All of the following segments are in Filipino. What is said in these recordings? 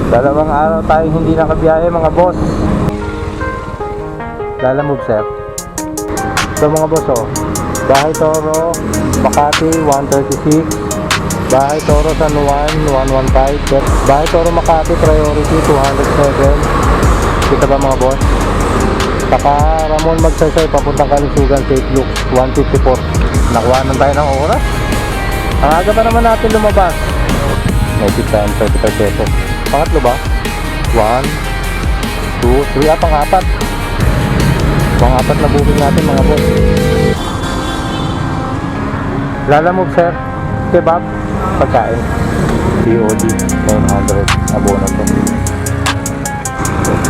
Dalawang araw tayong hindi nakabiyahe mga boss. Lalamove sir. So mga boss oh, Bahay Toro, Makati 136, Bahay Toro San Juan 115, Bahay Toro Makati Priority 207. Kita ba mga boss? Saka Ramon Magsaysay papuntang Kalusugan Safe Looks 154. Nakuha na tayo ng oras. Ang aga pa naman natin lumabas. May tip time 35 pesos. Pangatlo ba? 1, 2, 3, pang-apat. Pang-apat na booking natin mga boss. Lalamove sir. Kebab. Pagkain. COD 900. Abono to.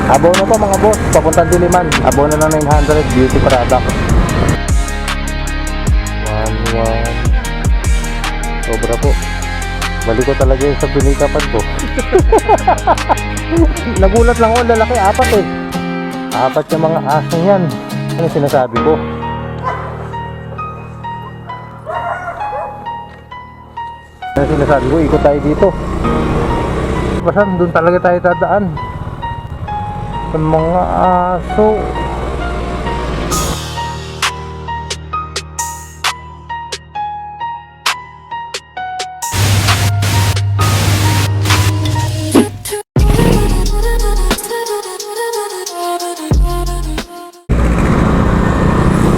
Abono pa mga boss. Papuntang Diliman. Abono ng 900. Beauty product. 1. Sobra po. Balik ko talaga yung sa pinikapan ko. Nagulat lang ako, lalaki, 4 eh. 4 yung mga asong yan. Ano sinasabi ko? Ano sinasabi ko? Ikot tayo dito. Basta doon talaga tayo dadaan. Sa mga aso.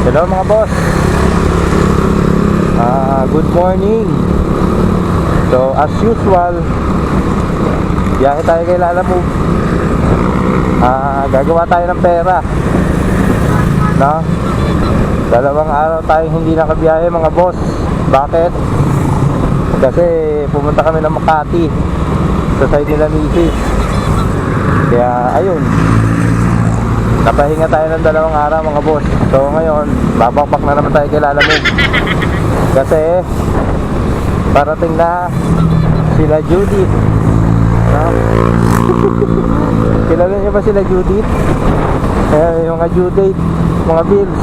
Hello mga boss. Good morning. So as usual, biyahe tayo kay Lalamove. Gagawa tayo ng pera, no? Dalawang araw tayong hindi nakabiyahe mga boss. Bakit? Kasi pumunta kami ng Makati sa side nila misis. Kaya ayun, napahinga tayo ng 2 araw mga boss. So ngayon, babakbak na naman tayo kay Lalamove. Kasi parating na sila Judith, no? Kilala niyo ba sila Judith? Yung mga due date, mga bills.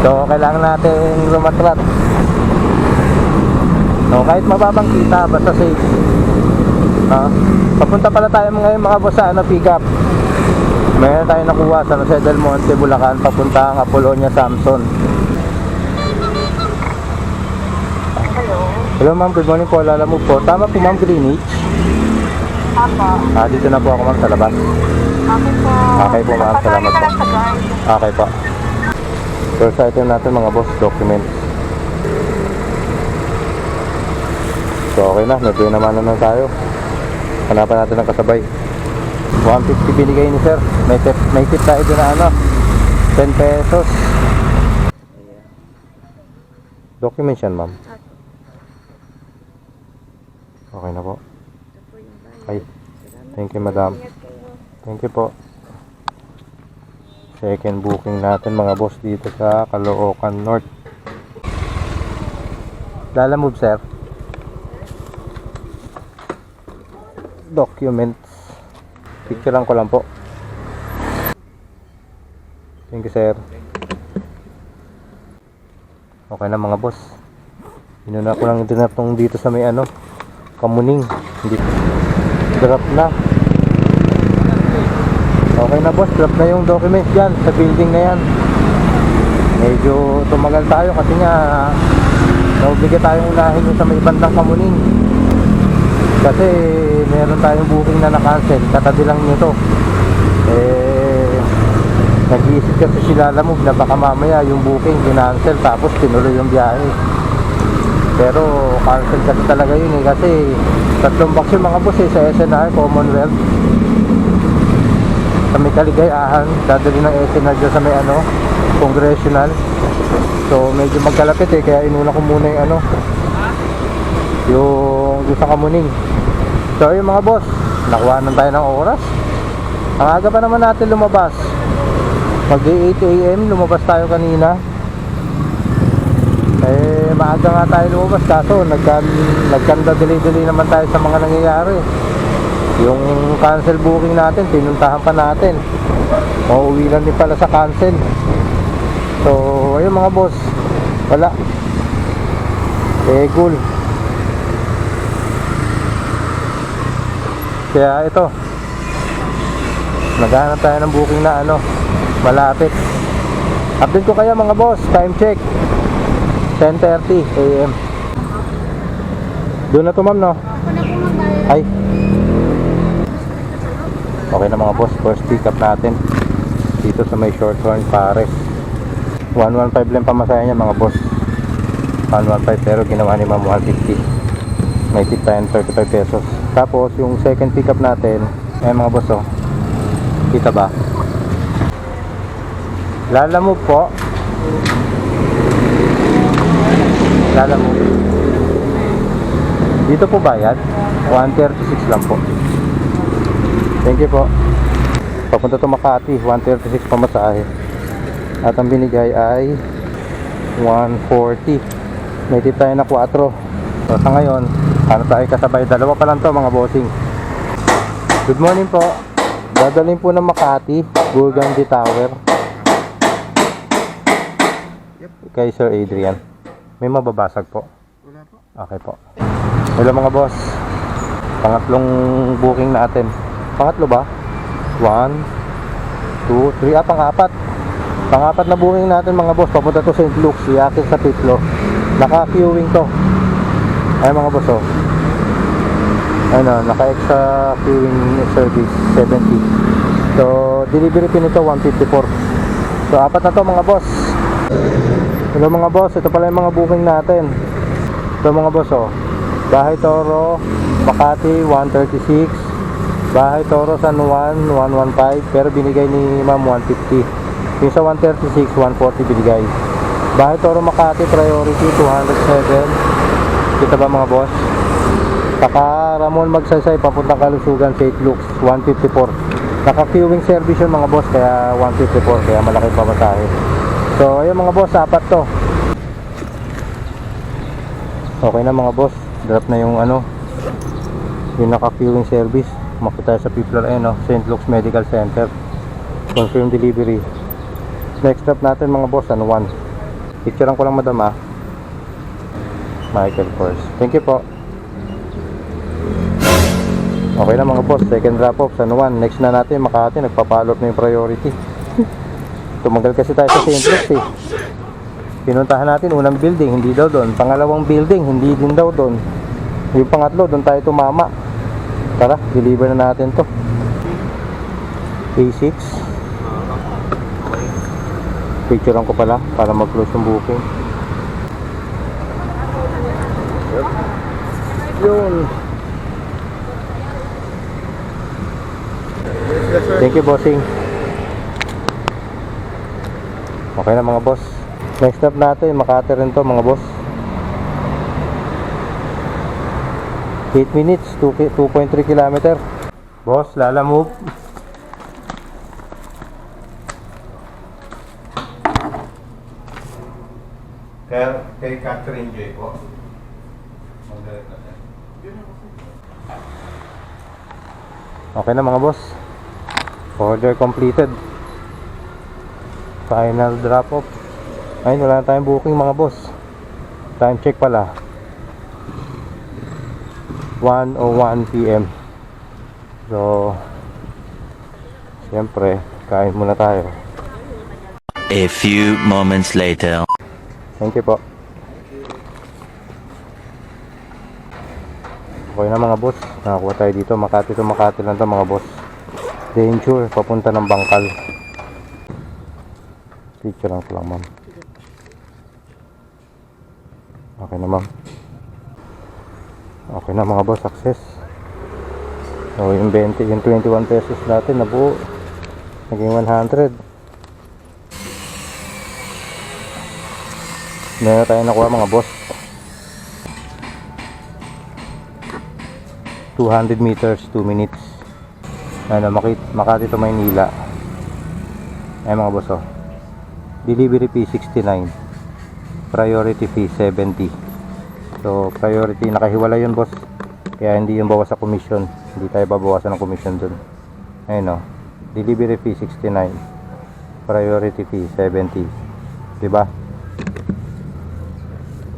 So kailangan natin lumatrat. So kahit mababang kita, basta safe, no? Papunta pala tayo ngayon mga boss sa pick up. Mayroon tayo nakuha sa Jose del Monte, Bulacan, papuntang Apolonia, Samson. Hello ma'am, good morning po. Lalamove po. Tama po ma'am, Greenwich? Apo. Dito na po ako ma'am sa labas. Okay po. Okay po ma'am, salamat po. Okay po. First item natin mga boss, documents. So okay na, medyo naman na tayo. Hanapan natin ng kasabay. 150 binigay ni sir. May tip tayo doon na 10 pesos. Documents yan ma'am. Okay na po. Ay, thank you madam. Thank you po. Second booking natin mga boss dito sa Caloocan North. Lalamove sir. Documents. Picturean ko lang po. Thank you sir. Okay na mga boss. Inuna ko lang dinap tong dito sa may Kamuning. Hindi. Drop na. Okay na boss, drop na yung documents dyan sa building na yan. Medyo tumagal tayo kasi nga naubigay tayong unahin yung sa may bandang Kamuning. Kasi meron tayong booking na na-cancel. Katabi lang nito. Nag-iisip kasi sila Lalamove na baka mamaya yung booking kinancel tapos tinuloy yung biyahe. Pero cancel kasi talaga yun kasi 3 box yung mga boss sa SNR Commonwealth. Sa may Kaligayahan, dadali ng SNR dyan sa may Congressional. So medyo magkalapit kaya inuna ko muna yung sa Kamuning. So yung mga boss, nakuha na tayo ng oras. Ang aga pa naman natin lumabas. Mag 8 AM lumabas tayo kanina. Maaga nga tayo lumabas kaso nagkanda-delay naman tayo sa mga nangyayari. Yung cancel booking natin, pinuntahan pa natin. Mauwi lang din pala sa cancel. So ayun mga boss, wala. Cool. Kaya ito, naghahanap tayo ng booking na ano, malapit. Update ko kaya mga boss, time check 10:30 AM. Doon na to ma'am, no? Ako na po magbayad. Ay, okay na mga boss, first pick up natin dito sa may Shorthorn Pares. 115 lang pamasaya niya mga boss, 115, pero ginawa ni ma'am 150. May tip tayo ng 35 pesos. Tapos yung second pick up natin, eh mga boss, oh, kita ba? Lalamove po. Lalamove. Dito po bayad 136 lang po. Thank you po. Papunta to Makati, 136 pamasahe. At ang binigay ay 140. May tip tayo na 4. So sa ngayon, ano tayo kasabay? Dalawa pa lang to mga bossing. Good morning po. Dadalhin po ng Makati, Burgundy Tower. Kay Sir Adrian. May mababasag po? Wala po. Okay po. Hello mga boss. Pangatlong booking natin. Pangatlo ba? 1, 2, 3, pang-apat. Pang-apat na booking natin mga boss. Papunta to St. Luke's, iakit sa Pitlo. Naka-queuing to. Ay mga boss, oh. Ano, naka-extra queuing service 70. So, delivery fee nito 154. So, apat na to mga boss. Hello mga boss, ito pala yung mga booking natin. Ito mga boss, oh. Bahay Toro, Makati 136. Bahay Toro, San Juan 115, pero binigay ni ma'am 150. Yung sa 136, 140 binigay. Bahay Toro Makati priority 207. Kita ba mga boss? Saka Ramon Magsaysay papuntang Kalusugan, St. Luke's 154. Naka-queuing service yung mga boss, kaya 154, kaya malaki pamasahe. So ayun mga boss, apat to. Okay na mga boss, drop na yung ano, yung naka-queuing service. Makita tayo sa People no? St. Luke's Medical Center. Confirm delivery. Next stop natin mga boss, ano, 1. Picturean ko lang madam, ah. Michael Kors. Thank you po. Okay na mga boss, second drop off, San Juan. Next na natin, Makati, nagpapalo up na yung priority. Tumagal kasi tayo sa St. Luke's eh. Pinuntahan natin unang building, hindi daw doon. Pangalawang building, hindi din daw doon. Yung pangatlo, doon tayo tumama. Tara, deliver na natin to. A6. Picturean ko pala para mag-close yung booking. Yun. Thank you bossing. Okay na mga boss. Next stop natin, Makati rin to mga boss. 8 minutes, 2.3 km. Boss, Lalamove. Kay Catherine J po. Mag-direct na tayo. Okay na mga boss. Order completed. Final drop off. Ayun, wala na tayong booking mga boss. Time check pala 1:01 PM. So siyempre kain muna tayo. A few moments later. Thank you po. Okay na mga boss, nakakuha tayo dito. Makati to Makati lang to mga boss. Danger, papunta ng Bangkal. Picture lang ko lang ma'am. Okay na ma'am. Okay na mga boss, success. So yung 21 pesos natin nabuo, naging 100. Meron tayo nakuha mga boss. 200 meters, 2 minutes. Ano, Makati to Maynila. Ay mga boss, oh. Delivery fee 69. Priority fee 70. So priority, nakahiwala yun boss. Kaya hindi yung bawas sa commission. Hindi tayo babawasan ng commission dun. Ayun, oh. Delivery fee 69. Priority fee 70. Diba?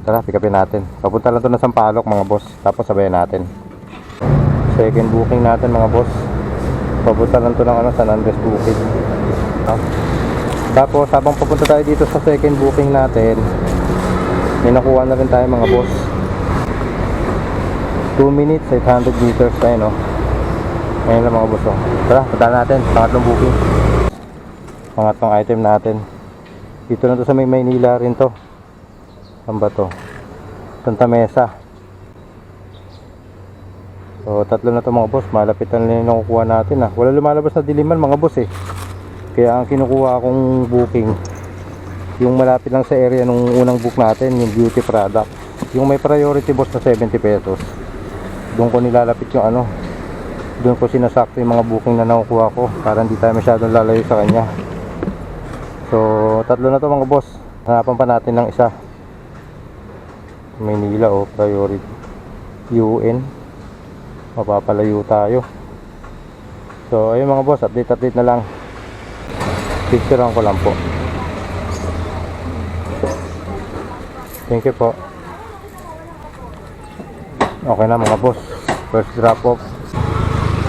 Tara, pick upin natin. Papunta lang to na Sampaloc mga boss. Tapos sabayan natin. Second booking natin mga boss. Papunta lang to ng ano, San Andres Bukid. Tapos habang papunta tayo dito sa second booking natin, may nakuha na rin tayo mga boss. 2 minutes, 800 meters tayo, no? Ngayon lang mga boss, oh. Tara, punta natin, pangatlong booking. Pangatlong item natin. Dito na to sa may Maynila rin to. Saan ba to? Santa Mesa. So, tatlo na to mga boss. Malapit na rin yung kukuha natin, ah. Wala lumalabas na diliman mga boss, eh. Kaya ang kinukuha akong booking, yung malapit lang sa area nung unang book natin, yung beauty product. Yung may priority boss na 70 pesos. Doon ko nilalapit yung ano, doon ko sinasakto yung mga booking na nakukuha ko para hindi tayo masyadong lalayo sa kanya. So, tatlo na to mga boss. Hanapan pa natin ng isa. Maynila, oh, priority. UN. Mapapalayo tayo. So, ayun mga boss, update na lang. Picturean ko lang po. Thank you po. Okay na mga boss. First drop off.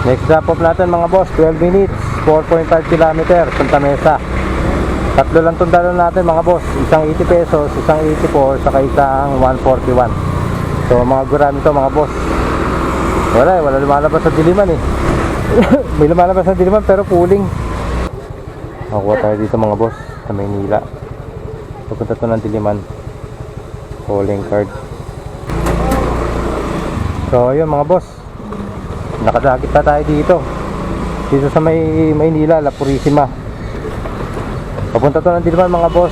Next drop off natin mga boss, 12 minutes, 4.5 km, Santa Mesa. Tatlo lang itong dalon natin mga boss. Isang 80 pesos, isang 84, saka isang 141. So mga gurami to mga boss. Wala lumalabas sa diliman, eh. May lumalabas sa diliman pero pooling. Makuha tayo dito mga boss sa Maynila. Pupunta to ng diliman. Calling card. So ayun mga boss, nakadagit na tayo dito sa Maynila, La Purisima. Papunta to ng diliman mga boss.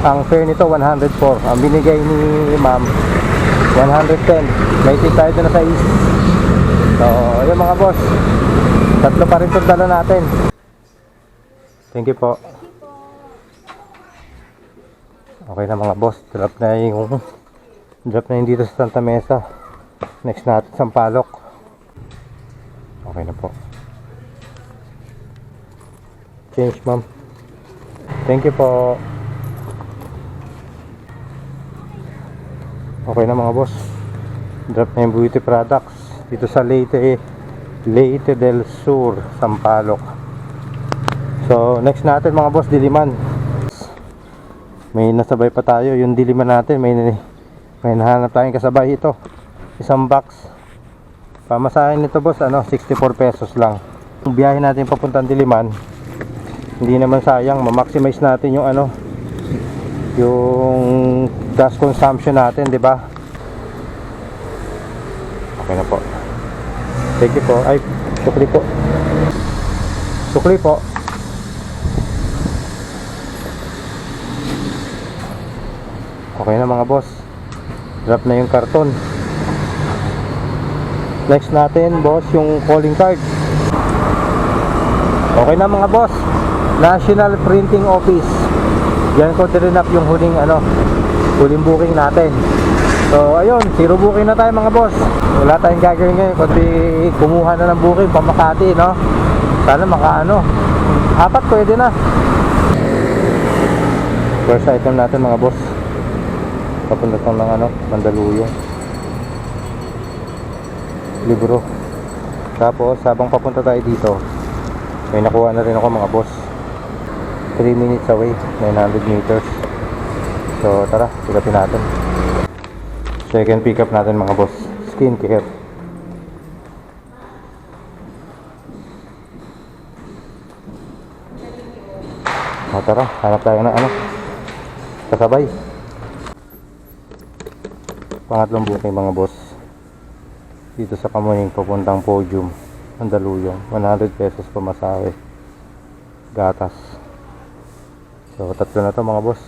Ang fare nito 104. Ang binigay ni ma'am 110. May tip tayo na sa east. So ayun mga boss, tatlo pa rin itong dala natin. Thank you po. Okay na mga boss, drop na yung dito sa Santa Mesa. Next natin Sampaloc. Okay na po. Change ma'am. Thank you po. Okay na mga boss, drop na yung beauty products dito sa Leyte del Sur, Sampaloc. So next natin mga boss, diliman. May nasabay pa tayo, yung diliman natin may nahanap tayong kasabay. Ito, isang box. Pamasahin nito boss, 64 pesos lang. Yung biyahe natin papuntang diliman, hindi naman sayang, ma-maximize natin yung yung gas consumption natin, di ba? Okay na po. Thank you po. Ay, sukli po. Sukli po. Okay na mga boss, drop na yung karton. Next natin boss, yung calling card. Okay na mga boss, National Printing Office. Yan ko tirinap yung huling booking natin. So ayun, zero booking na tayo mga boss. Wala tayong gagawin ngayon kundi kumuha na ng booking pa Makati, no? Sana apat pwede na. First item natin mga boss, papunta tong ng Mandaluyong. Libro. Tapos habang papunta tayo dito, may nakuha na rin ako mga boss. 3 minutes away, 900 meters. So tara, sigapin natin. Second pick up natin mga boss, skincare. O tara, hanap tayo na kasabay. Pangatlong booking mga boss, dito sa Kamuning papuntang Podium, Mandaluyong. 100 pesos pamasahe, gatas. So tatlo na to mga boss.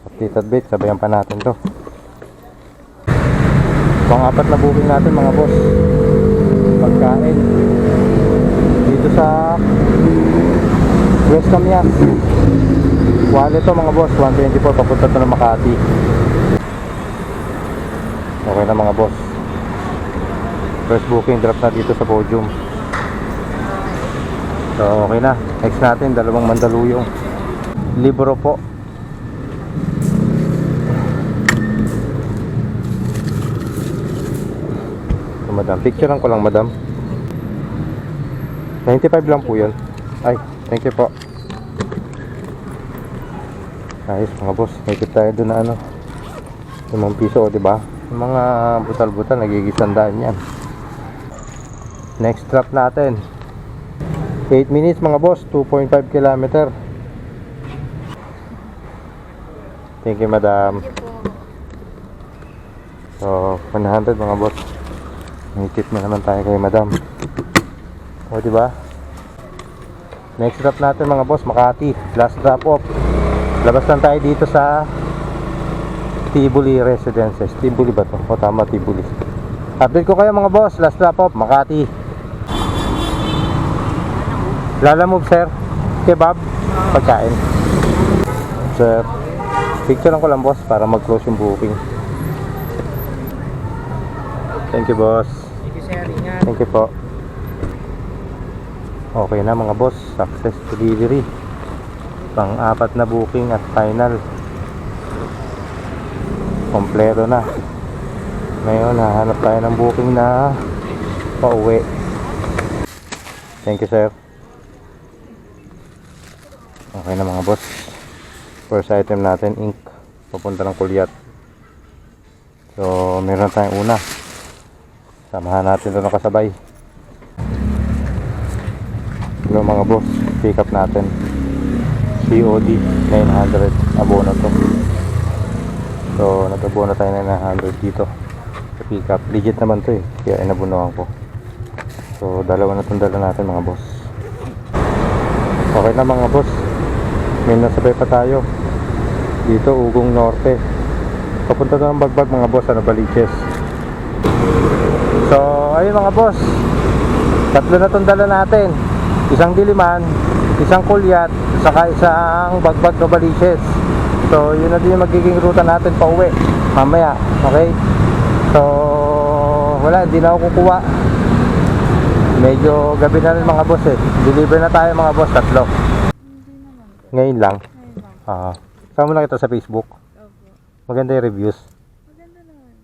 Updated bait, sabayan pa natin to. Pang-apat na booking natin mga boss, pagkain dito sa West Camias. Wallet to mga boss, 124, papunta to ng Makati. Okay na mga boss, first booking drop na dito sa Podium. So okay na. Next natin, dalawang Mandaluyong. Libro po. Madam, picturean ko lang madam. 95 lang po yun. Ay, thank you po. Ayos mga boss, nakikip tayo doon na ano, 5 piso, di ba? Yung mga butal-butal, nagigisandaan yan. Next stop natin, 8 minutes mga boss, 2.5 kilometer. Thank you madam. So, 100 mga boss. Nakikip na naman tayo kay madam. O di ba? Next stop natin mga boss, Makati. Last drop off. Labas lang tayo dito sa Tibuli Residences. Tibuli ba to? O tama, Tibuli. Update ko kayo mga boss. Last drop off, Makati. Lalamove sir. Kebab. Pagkain. Sir, picturean ko lang boss para mag-close yung booking. Thank you boss. Thank you, sir. Ingat. Thank you po. Okay na mga boss, success delivery. Pang-apat na booking at final. Kompleto na. Ngayon, hahanap tayo ng booking na pauwi. Thank you sir. Okay na mga boss. First item natin, ink. Papunta ng Kulyat. So, meron tayong una. Samahan natin doon kasabay. Hello mga boss, pick up natin. COD 900 abono to. So nag-abono tayo ng 900 dito sa pick up. Legit naman to eh, kaya inabunuhan ko. So dalawa na itong dala natin mga boss. Okay na mga boss, may nasabay pa tayo dito, Ugong Norte. Papunta na ng Bagbag mga boss, ano, Baliches. So ayun mga boss, tatlo na itong dala natin. Isang Diliman, isang Kulyat, saka isang Bagbag na Baliches. So yun na din yung magiging ruta natin pa uwi mamaya. Okay, so wala, hindi na ako kukuha. Medyo gabi na rin mga boss eh. Deliver na tayo mga boss, tatlo. Ngayon lang. Saan mo nakita sa Facebook? Maganda yung reviews.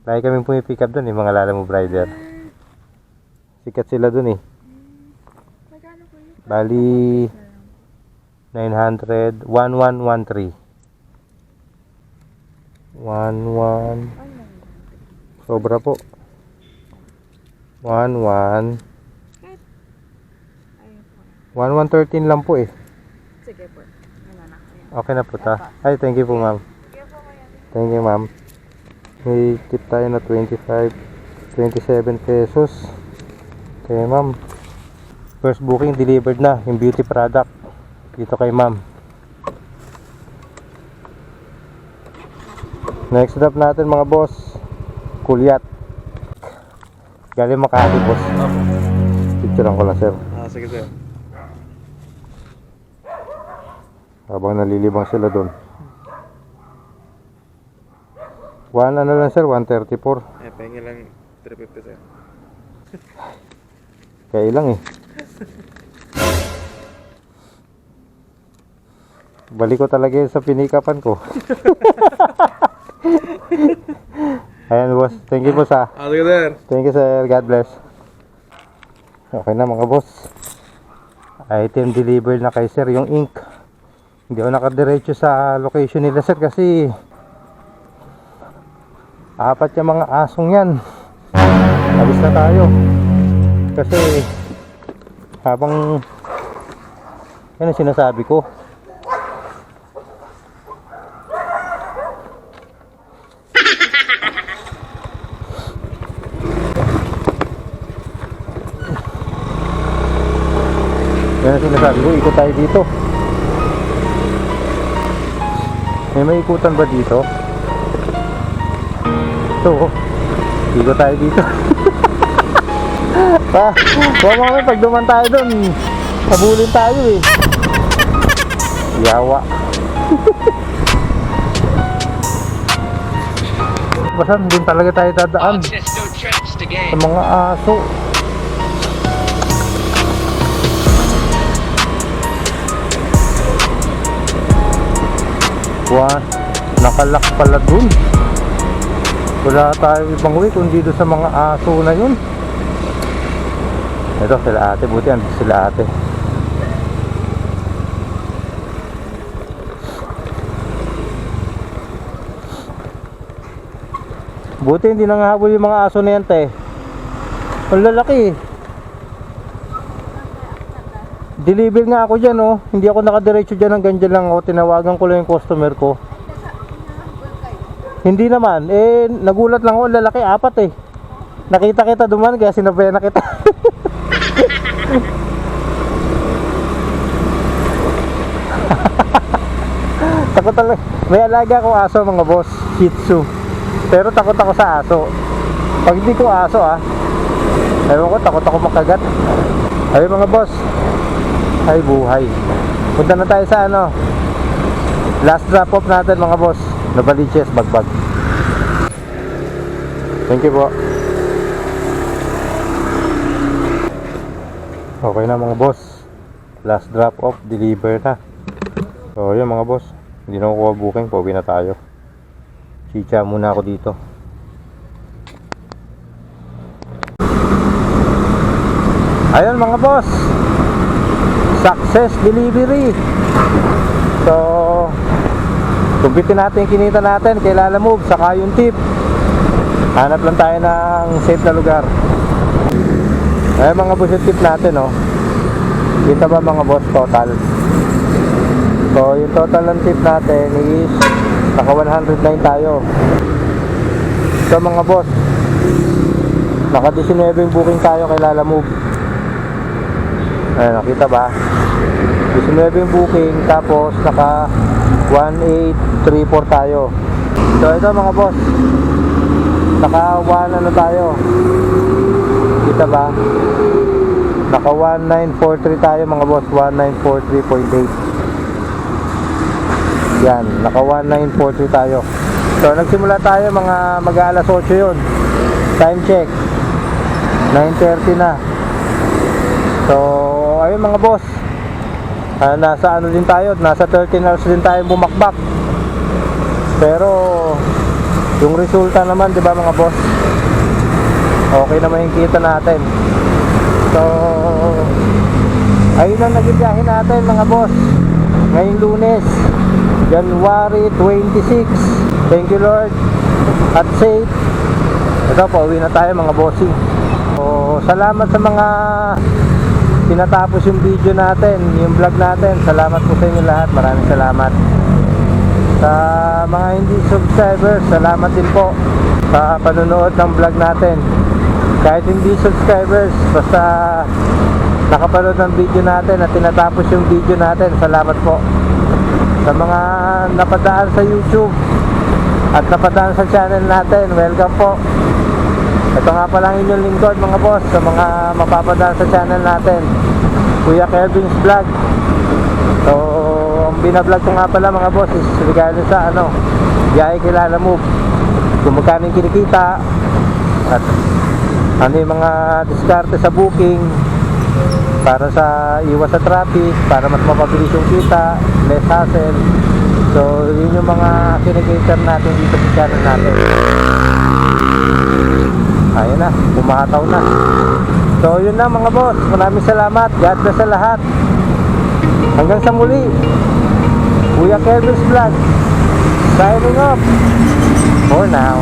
Lagi kaming pumipick up dun eh, mga Lalamove rider. Sikat sila dun eh. Bali 900, 1113. 11 sobra po. 1113 lang po eh. Sige po. Okay na po ta. Ay, thank you po ma'am. Thank you ma'am. May tip tayo na 27 pesos. Okay ma'am. First booking delivered na, yung beauty product dito kay ma'am. Next stop natin mga boss, Kulyat. Galing Makati boss. Picturean ko lang sir. Sige sir. Habang nalilibang sila doon. Ano lang sir, 134. Pahingi lang 350 sir. Kaya ilang eh. Balik ko talaga yun sa pinikapan ko. Ayan boss, thank you po sa. Sige sir. Thank you sir, God bless. Okay na mga boss. Item delivered na kay sir, yung ink. Hindi ako nakadiretso sa location nila sir kasi apat yung mga asong yan. Alis na tayo. Kasi habang yan ang sinasabi ko, yan ang sinasabi ko, ikot tayo dito. May ikutan ba dito? Ito, ikot tayo dito. Huwag mo pag duman tayo dun, habulin tayo eh. Yawa. Basta din talaga tayo dadaan sa mga aso. Wah, nakalak pala dun. Wala tayo ibang way kundi doon sa mga aso na yun. Ito sila ate, buti andito sila ate. Buti hindi nangahabol yung mga aso na yan, te. Ang lalaki. Deliver nga ako dyan, oh. Hindi ako nakadiretso dyan, hanggang dyan lang ako. Tinawagan ko lang yung customer ko. Hindi naman, eh nagulat lang ako, ang lalaki, 4 eh. Nakita kita duman, kaya sinabayan na kita. Takot talaga. May alaga akong aso mga boss, Shih Tzu. Pero takot ako sa aso. Pag hindi ko aso ewan ko, takot ako makagat. Ay mga boss, ay buhay. Punta na tayo sa last drop off natin mga boss. Novaliches, Bagbag. Thank you po. Okay na mga boss, last drop off, deliver na. So yun mga boss, hindi na kukuha booking, pauwi na tayo. Chicha muna ako dito. Ayun mga boss, success delivery. So kumpitin natin yung kinita natin kay Lala Move, saka yung tip. Hanap lang tayo ng safe na lugar. Ayun mga boss, yung tip natin kita ba mga boss total? So yung total ng tip natin is naka 109 tayo. So mga boss, naka 19 yung booking tayo kay Lala Move. Ayun, nakita ba? 19 yung booking, tapos naka 1834 tayo. So ito mga boss, naka 1 tayo. Kita ba? Naka 1943 tayo mga boss, 1943.8. Yan, naka 1943 tayo. So nagsimula tayo mga mag-alas 8 yun. Time check 9:30 na. So ayun mga boss, nasa din tayo, nasa 13 hours din tayo bumakbak. Pero yung resulta naman, di ba mga boss, okay naman yung kita natin. So ayun ang nagbibiyahe natin mga boss ngayong Lunes, January 26. Thank you Lord at safe. Ito, pauwi na tayo mga bossing. So salamat sa mga tinatapos yung video natin, yung vlog natin. Salamat po sa inyo lahat, maraming salamat. Sa mga hindi subscribers, salamat din po sa panonood ng vlog natin. Kahit hindi subscribers, basta nakapanood ng video natin at tinatapos yung video natin, salamat po. Sa mga napadaan sa YouTube at napadaan sa channel natin, welcome po. Ito nga pala ang inyong lingkod mga boss, sa mga mapapadaan sa channel natin, Kuya Kelvin's Vlog. So ang binablog ko nga pala mga boss is regalo sa biyahe kay Lala Move. Kung magkano yung kinikita at ano yung mga diskarte sa booking para sa iwas sa traffic, para mas mapabilis yung kita, less hassle. So yun yung mga kinikater natin dito sa channel natin. Ayun na, pumataw na. So yun na mga boss, maraming salamat. God bless sa lahat. Hanggang sa muli, Kuya Kelvin's Vlog signing off for now.